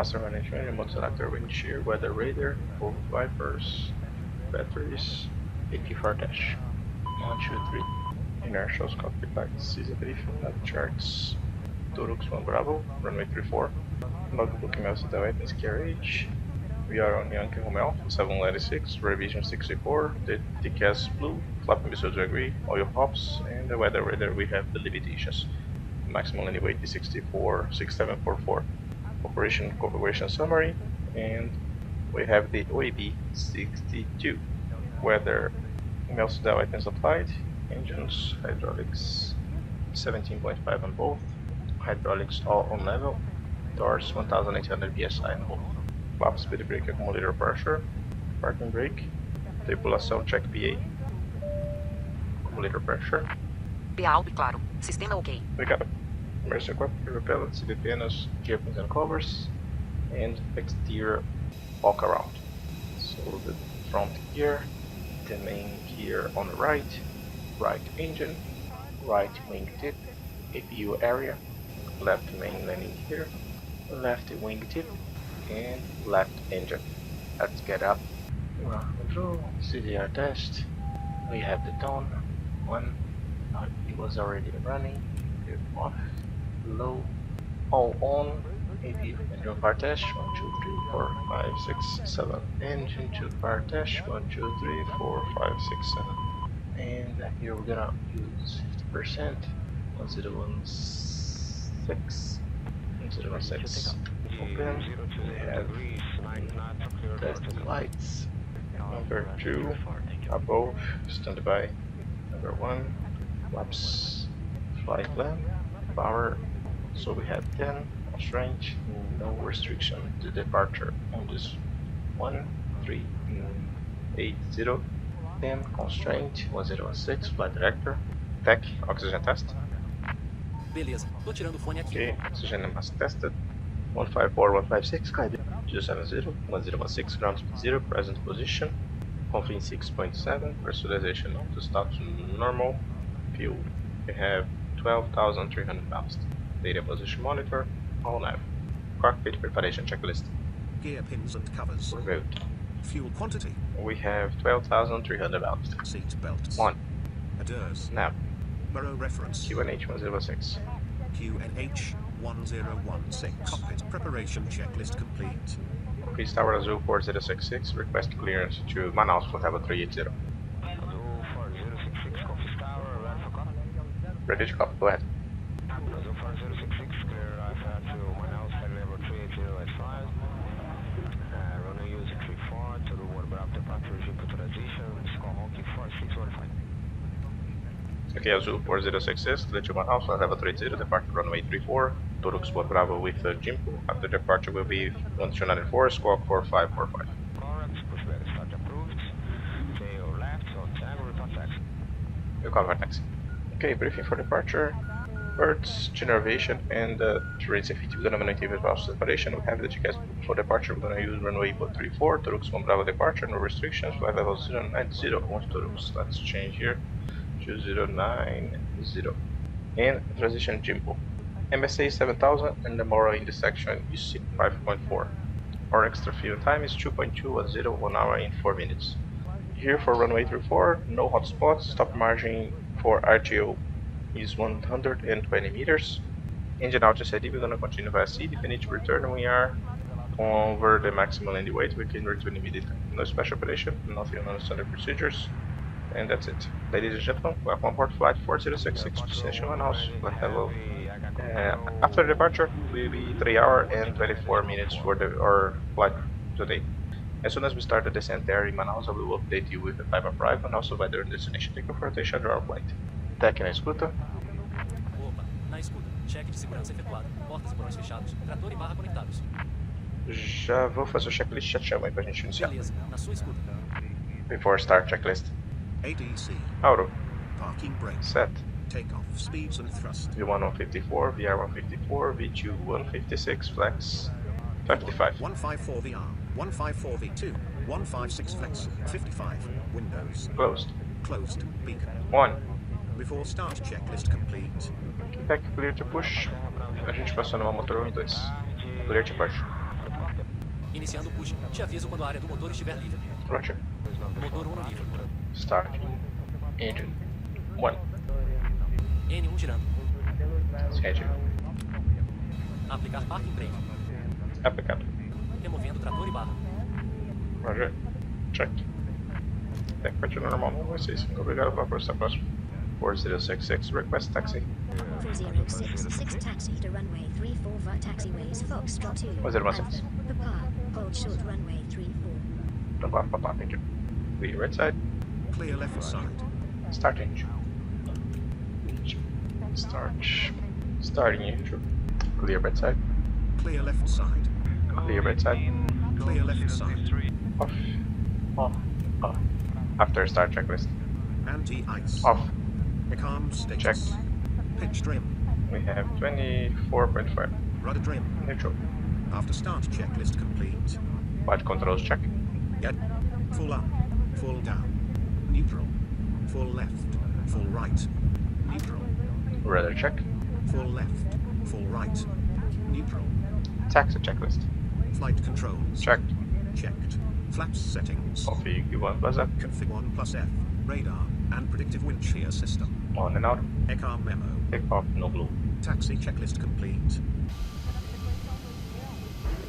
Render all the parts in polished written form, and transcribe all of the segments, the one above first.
Master management, remote selector, wind shear, weather radar, both wipers, batteries, AP4 dash. 1, 2, 3. Inertials, cockpit lights, CZ briefing, nav charts. Torux 1 Bravo, runway 34. Logbook email ARZOPA KRH. We are on Yankee Romeo 796, revision 64, the TCAS blue, flapping missiles agree, oil hops, and the weather radar we have the limitations. Maximum landing weight is 6744. Operation configuration summary, and we have the OAB 62. Weather email items applied, engines, hydraulics 17.5 on both, hydraulics all on level, doors 1800 psi on both. Flap speed brake accumulator pressure, parking brake, tripulação check PA, accumulator pressure. PA alto e claro, sistema ok. Obrigado. Emergency equipment, repellents, CVPNs, gear pins and covers, and exterior walk around. So the front gear, the main gear on the right engine, right wing tip, APU area, left main landing gear, left wing tip, and left engine. Let's get up. Ground control, CDR test. We have the tone. 1. It was already running. Off. Low. All on. AP engine power test. 1, 2, 3, 4, 5, 6, 7. Engine 2 power test. 1, 2, 3, 4, 5, 6, 7. And here we're gonna use 50%. 1016. 1016. Open. We have test lights. Number 2 above standby. Number 1 flaps, flight plan, power. So we have 10 range, no restriction to departure on this 1380. 10 constraint 1016 flight director. Tech oxygen test. Beleza, tô tirando o fone aqui. Okay, oxygen mask tested. 154, 156, Skype 070, 1016, ground speed 0, present position, Confins 6.7, pressurization to stop to normal, fuel. We have 12,300 ballast. Data position monitor, all nav. Cockpit preparation checklist. Gear pins and covers. Revoked. Fuel quantity. We have 12,300 ballast. Seat belts. 1. ADIRS. Nav. Mirror reference. QNH 106. QNH 1016. Cockpit preparation checklist complete. Increase Tower Azul 4066, request clearance to Manaus for Level 380. Azul 4066, Confins Tower, ready for call. Ready to copy, go ahead. Azul 4066, clear IFR to Manaus, level 380 at 5. Runway use 34, to the one Bravo departure regime transition, score honking 4615. Okay, Azul 4066, clear to Manaus for Level 380, departure runway 34. Torux 1 Bravo with Jimpo. After departure will be 1294, squawk 4545. Correct, push back start approved. Tail left, on time, report taxi. You call for taxi. Okay, briefing for departure. Birds, generation, and terrain safety. We're gonna maintain the separation. We have the tickets for departure. We're gonna use runway 34, Torux 1 Bravo departure, no restrictions. Flight level 090, on Torux. Let's change here to 090. And transition Jimpo. MSA 7000 and the moral in this section is 5.4. Our extra fuel time is 2.210, 1 hour and 4 minutes. Here for runway 34, no hotspots, stop margin for RTO is 120 meters. Engine out SID, we're gonna continue via seed. If we need to return, we are over the maximum landing weight, we can return immediately. No special operation, nothing on standard procedures. And that's it. Ladies and gentlemen, welcome on board flight 4066 destination Manaus. Hello. After departure, will be 3 hours and 24 minutes for our flight today. As soon as we start the descent there in Manaus, I will update you with the time of arrival and also by their destination. Thank you for attention to our flight. Tech na escuta. Opa, na escuta. Cheque de segurança efetuado. Portas e porões fechados. Trator e barra conectados. Já vou fazer o checklist, já te chamo aí pra gente iniciar. Beleza, na sua escuta. Before start checklist. ADC. Auto. Parking brake. Set. Takeoff speeds and thrust. V1 154, VR 154, V2 156, flex 55. 154 VR, 154 V2, 156 flex, 55, windows. Closed. Closed, beacon. 1. Before start checklist complete. Back clear to push. A gente passou no motor 1 e 2. Clear to push. Iniciando o push. Te aviso quando a área do motor estiver livre. Roger. Motor 1 no livre. Start. Engine. 1. N1 girando. Schedule. Aplicar parking brake. Aplicado. Removendo trator e barra. Roger. Check. Tem que partir normal, não vai ser isso. Obrigado pela força próxima. 4066, request taxi. 4066 taxi to runway 34 via taxiways Foxtrot 2. 1016. Papa, hold short runway 34. Papa, thank you. Clear right side. Clear left side. Start engine. Starting engine. Clear right side. Clear left side. Clear right side. Clear left side. Off. Off. Off. After start checklist. Anti-ice. Off. Calm status. Check. Pitch trim. We have 24.5. Rudder trim. Neutral. After start checklist complete. Flight controls check. Yep. Full up. Full down. Neutral. Full left. Full right. Neutral. Rudder check. Full left. Full right. Neutral. Taxi checklist. Flight controls. Checked. Checked. Flaps settings. Config 1 plus F. Config 1 plus F. Radar and predictive wind shear system. On and out. ECAR memo. Take off, no blue. Taxi checklist complete.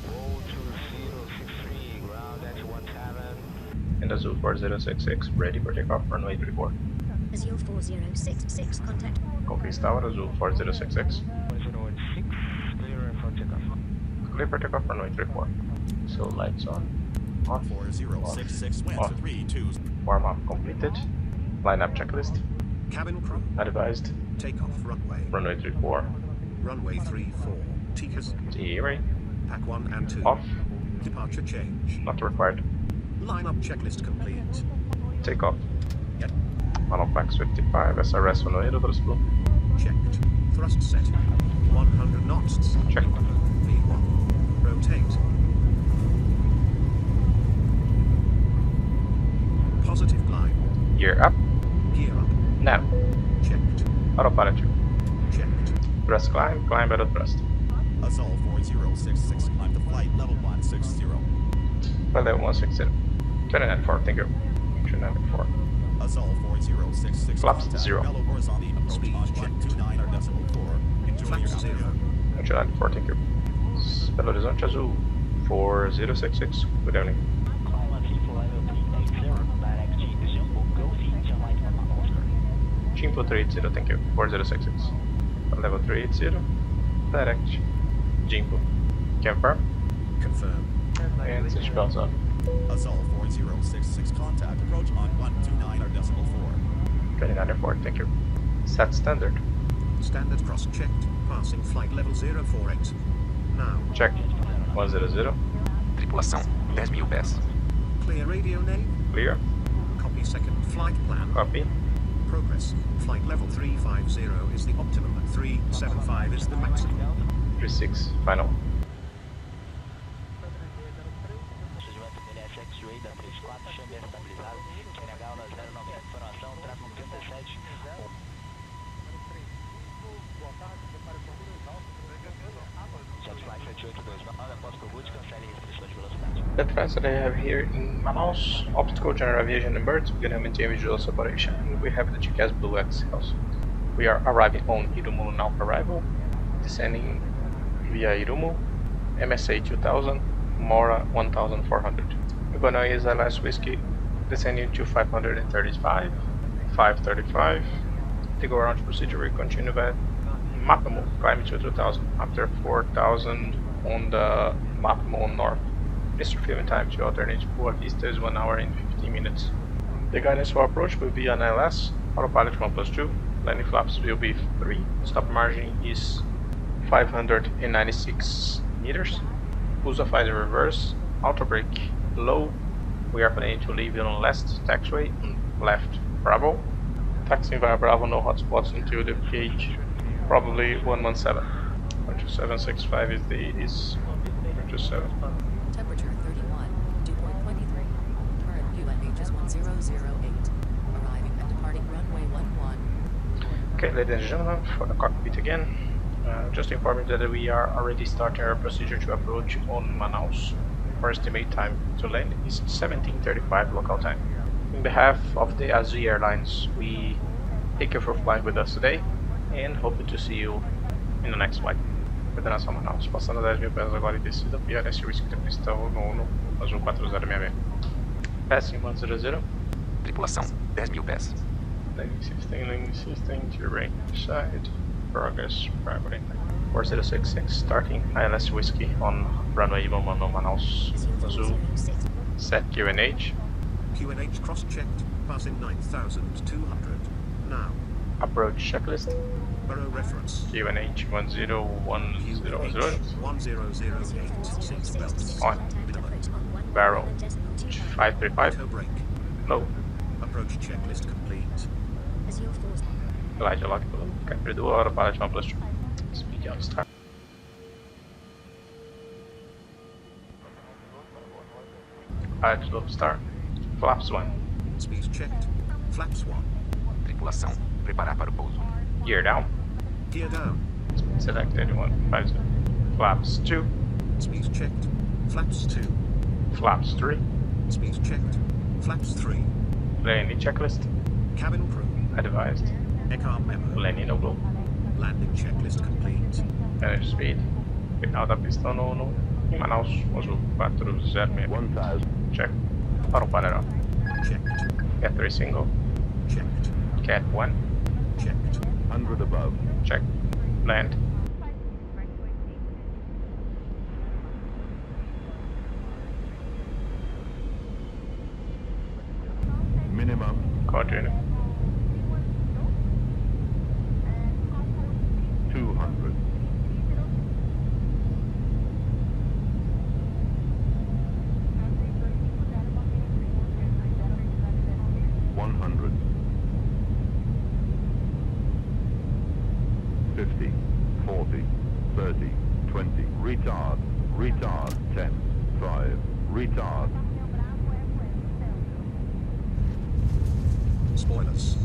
Roll 2063, ground at 17. And Azul 4066, ready for takeoff, runway 34. Azul 4066 contact. Config Tower, Azul 4066. 1016, clear for takeoff. Clear for takeoff, runway 34. So lights on. On. 4066 wind On. 32. Warm up completed. Lineup checklist. Cabin crew. Advised. Takeoff runway. Runway 34. Runway 34. TICAS. TE ready. Pack 1 and 2. Off. Departure change. Not required. Lineup checklist complete. Takeoff. Yep. Monoplax 55, SRS 108, thrust blue. Checked. Thrust set. 100 knots. Check. V1. Rotate. Positive glide. Gear up. Gear up. Now. Checked. Autopilot. Checked. Thrust climb, climb out of thrust. Azul 4066 climb to flight level 160. Flight level 160. 29.4, thank you. 29.4. Azul 4066 Flaps contact 0. Belo Horizonte approach Speed on check. 129 or decimal 4. Enjoy Flaps your 0. afternoon. 29.4, thank you. Belo Horizonte Azul 4066, good evening. Jimpo 380, thank you. 4066. Level 380. Direct. Jimpo. Confirm. Confirm. And seatbelts on. Azul 4066 contact approach on 129 or decimal 4. 29.4, thank you. Set standard. Standard cross checked. Passing flight level 048. Now. Check. 100. Tripulação, 10.000 pés. Clear radio name. Clear. Copy second flight plan. Copy. Progress. Flight level 350 is the optimum. 375 is the maximum. 36, final. The trends that I have here in Manaus, optical, general aviation and birds, we're going to maintain visual separation. And we have the GCAS Blue X also. We are arriving on Irumu now arrival, descending via Irumu, MSA 2000, Mora 1400. We're going to use LS Whiskey, descending to 535, 535. To go around procedure, we continue by Mapamu, climbing to 2000, after 4000 on the Mapamu North. Mr. Filming time to alternate Boa Vista is 1 hour and 15 minutes. The guidance for approach will be on LS, autopilot 1+2, landing flaps will be 3, stop margin is 596 meters, Usa 5 in reverse, auto brake low, we are planning to leave on last taxiway, left Bravo, taxiing via Bravo, no hotspots until the gauge, probably 117. 12765 is the 127. Temperature 31, dew point 23. Current QNH is 1008. Arriving and departing runway 11. Okay, ladies and gentlemen, for the cockpit again. Just informing that we are already starting our procedure to approach on Manaus. Our estimate time to land is 17:35 local time. On behalf of the ASUS Airlines, we thank you for flying with us today and hope to see you in the next flight. Coordenação Manaus, passando 10.000 pés agora e descida via STRIX cristão no Azul 4066. Passing 100. Tripulação, 10.000 pés. Landing 16, to range side, progress, primary. 4066, starting ILS Whiskey on runway 11 Manaus, Azul, set QNH. QNH cross-checked, passing 9,200. Now. Approach checklist. Borough reference. QNH 10100. 1008 seatbelts. On. Barrel 535. Auto brake. Low. Approach checklist complete. Glide lock below. Capture dual autopilot 1 plus 2. Speed on start. Glide slope start. Flaps 1. Speed checked. Flaps 1. Tripulação, preparar para o pouso. Gear down. Gear down. Selected 150. Flaps 2. Speed checked. Flaps 2. Flaps 3. Speed checked. Flaps 3. Landing checklist. Cabin crew. Advised. ECAR memo. Landing no glow. Landing checklist complete. Energy speed. Final da pista no em Manaus, Azul 406. 1000. Check. Auto pilot off. Checked. Cat 3 single. Checked. Cat 1. Checked. 100 above. Check. Land. Minimum. Continue. 200. 100. 50, 40, 30, 20, retard, retard, 10, 5, retard, Spoilers.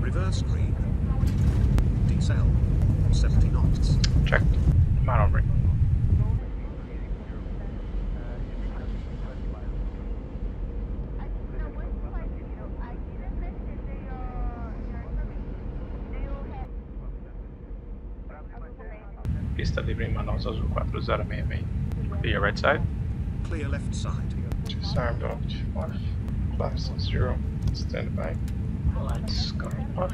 Reverse green. Decel. 70 knots. Checked. Maneuvering. Pista livre em Manaus, Azul 4066. Clear right side. Clear left side. Disarmed off. Flaps 0. Stand by. Lights going off.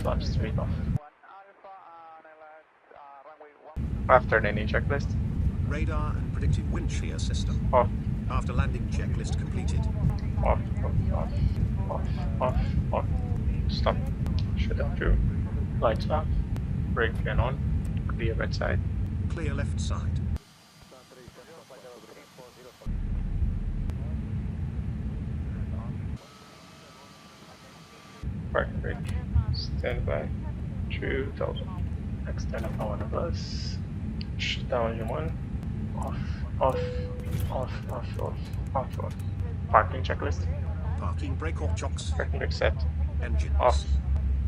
Flaps 3 off. After landing checklist. Radar and predictive wind shear system. Off. After landing checklist completed. Off. Stop. Shut down 2. Lights off. Brake and on. Clear right side. Clear left side. Parking brake. Stand by. 2000. External power on the bus. Shut down engine 1. Off. Parking checklist. Parking brake or chocks. Parking brake set. Engines. Off.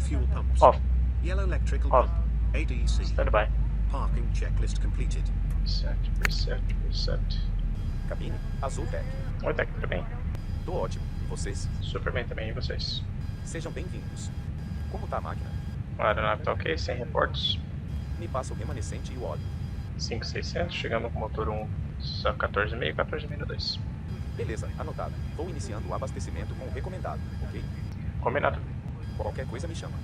Fuel pumps. Off. Yellow electrical Off. pump. ADC. Stand by. Parking checklist completed. Reset. Cabine, ARZOPA. Oi, Tec, tudo bem? Tô ótimo. E vocês? Super bem também, e vocês? Sejam bem-vindos. Como tá a máquina? A aeronave tá ok, sem reportes. Me passa o remanescente e o óleo. 5600, chegando com motor 14,5, 14,2. Beleza, anotado. Vou iniciando o abastecimento com o recomendado, ok? Combinado. Qualquer coisa me chama.